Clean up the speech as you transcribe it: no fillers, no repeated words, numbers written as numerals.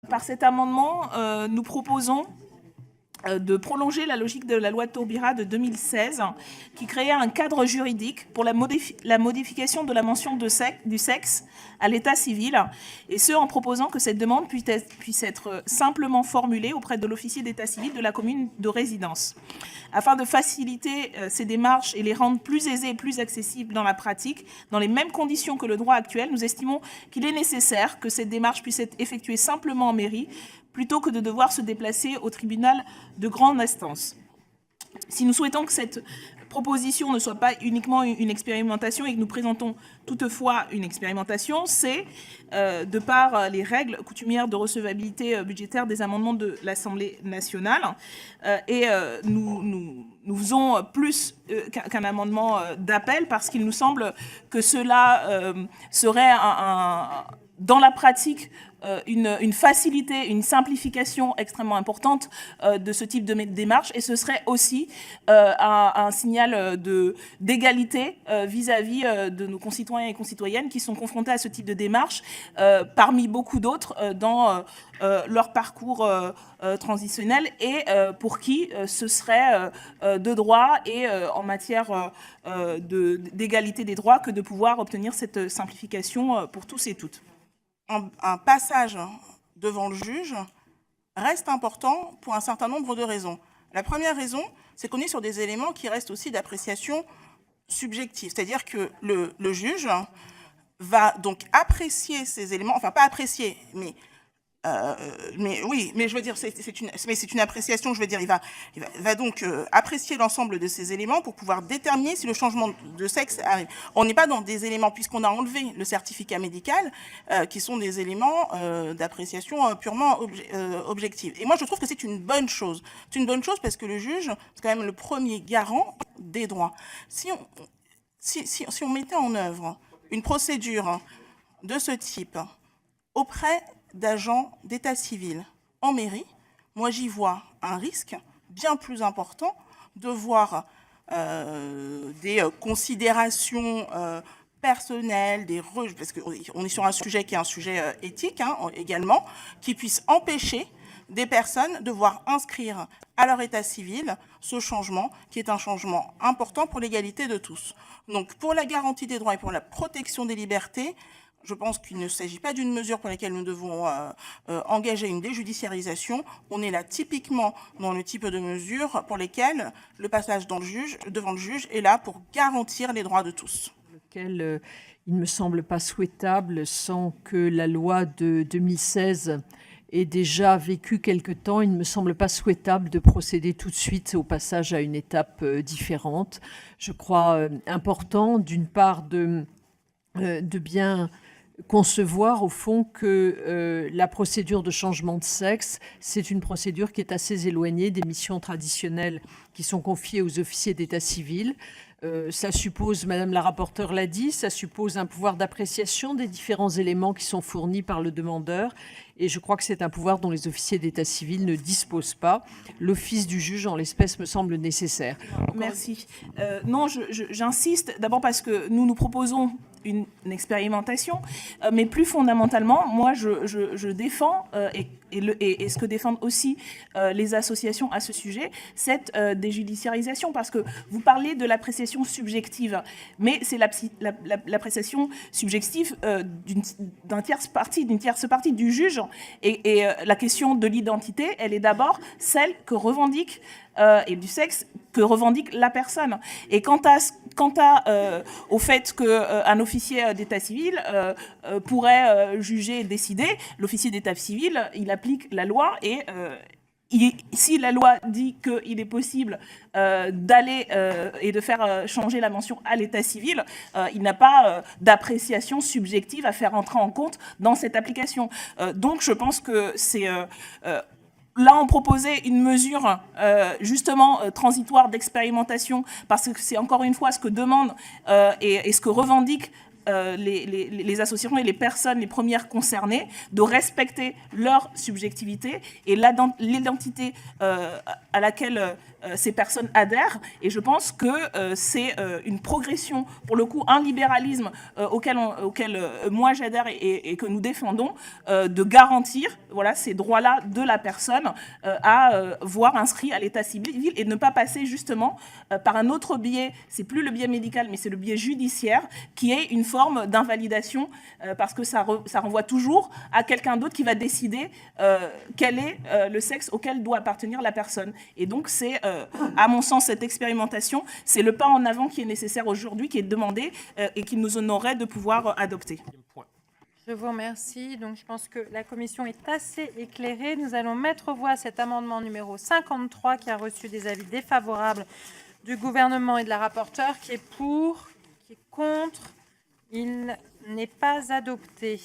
Par cet amendement, nous proposons de prolonger la logique de la loi Taubira de 2016 qui créait un cadre juridique pour la modification de la mention du sexe à l'état civil, et ce en proposant que cette demande puisse être simplement formulée auprès de l'officier d'état civil de la commune de résidence. Afin de faciliter ces démarches et les rendre plus aisées et plus accessibles dans la pratique, dans les mêmes conditions que le droit actuel, nous estimons qu'il est nécessaire que cette démarche puisse être effectuée simplement en mairie, plutôt que de devoir se déplacer au tribunal de grande instance. Si nous souhaitons que cette proposition ne soit pas uniquement une expérimentation et que nous présentons toutefois une expérimentation, c'est de par les règles coutumières de recevabilité budgétaire des amendements de l'Assemblée nationale. Nous faisons plus qu'un amendement d'appel parce qu'il nous semble que cela serait dans la pratique une facilité, une simplification extrêmement importante de ce type de démarche, et ce serait aussi un signal d'égalité vis-à-vis de nos concitoyens et concitoyennes qui sont confrontés à ce type de démarche parmi beaucoup d'autres dans leur parcours transitionnel, et pour qui ce serait de droit et en matière d'égalité des droits que de pouvoir obtenir cette simplification pour tous et toutes. Un passage devant le juge reste important pour un certain nombre de raisons. La première raison, c'est qu'on est sur des éléments qui restent aussi d'appréciation subjective. C'est-à-dire que le juge va donc apprécier ces éléments, enfin pas apprécier, mais oui, mais je veux dire, c'est une appréciation, je veux dire, il va donc apprécier l'ensemble de ces éléments pour pouvoir déterminer si le changement de sexe arrive. On n'est pas dans des éléments, puisqu'on a enlevé le certificat médical, qui sont des éléments d'appréciation purement objective. Et moi, je trouve que c'est une bonne chose. C'est une bonne chose parce que le juge, c'est quand même le premier garant des droits. Si on mettait en œuvre une procédure de ce type auprès d'agents d'état civil en mairie, moi j'y vois un risque bien plus important de voir des considérations personnelles, parce qu'on est sur un sujet qui est un sujet éthique également, qui puisse empêcher des personnes de voir inscrire à leur état civil ce changement, qui est un changement important pour l'égalité de tous. Donc pour la garantie des droits et pour la protection des libertés, je pense qu'il ne s'agit pas d'une mesure pour laquelle nous devons engager une déjudiciarisation. On est là typiquement dans le type de mesures pour lesquelles le passage devant le juge est là pour garantir les droits de tous. Lequel il ne me semble pas souhaitable, sans que la loi de 2016 ait déjà vécu quelque temps, il ne me semble pas souhaitable de procéder tout de suite au passage à une étape différente. Je crois important, d'une part, de bien concevoir au fond que la procédure de changement de sexe, c'est une procédure qui est assez éloignée des missions traditionnelles qui sont confiées aux officiers d'état civil. Ça suppose, Madame la rapporteure l'a dit, ça suppose un pouvoir d'appréciation des différents éléments qui sont fournis par le demandeur, et je crois que c'est un pouvoir dont les officiers d'état civil ne disposent pas. L'office du juge, en l'espèce, me semble nécessaire. Merci. Non, j'insiste, d'abord parce que nous proposons une expérimentation, mais plus fondamentalement, moi je défends, et ce que défendent aussi les associations à ce sujet, cette déjudiciarisation, parce que vous parlez de l'appréciation subjective, mais c'est l'appréciation subjective d'une tierce partie du juge, et la question de l'identité, elle est d'abord celle que revendique, et du sexe que revendique la personne. Et quant au fait qu'un officier d'état civil pourrait juger et décider, l'officier d'état civil, il applique la loi, et si la loi dit qu'il est possible d'aller et de faire changer la mention à l'état civil, il n'a pas d'appréciation subjective à faire entrer en compte dans cette application. Donc je pense que c'est... Là, on proposait une mesure justement transitoire d'expérimentation, parce que c'est encore une fois ce que demandent et ce que revendiquent les associations et les personnes les premières concernées, de respecter leur subjectivité et l'identité à laquelle ces personnes adhèrent. Et je pense que c'est une progression, pour le coup, un libéralisme auquel moi j'adhère et que nous défendons, de garantir ces droits-là de la personne à voir inscrit à l'état civil et ne pas passer justement par un autre biais, c'est plus le biais médical, mais c'est le biais judiciaire, qui est une forme d'invalidation, parce que ça renvoie toujours à quelqu'un d'autre qui va décider quel est le sexe auquel doit appartenir la personne. Et donc c'est, à mon sens, cette expérimentation, c'est le pas en avant qui est nécessaire aujourd'hui, qui est demandé et qui nous honorerait de pouvoir adopter. Je vous remercie. Donc, je pense que la commission est assez éclairée. Nous allons mettre aux voix cet amendement numéro 53 qui a reçu des avis défavorables du gouvernement et de la rapporteure, qui est pour, qui est contre. Il n'est pas adopté.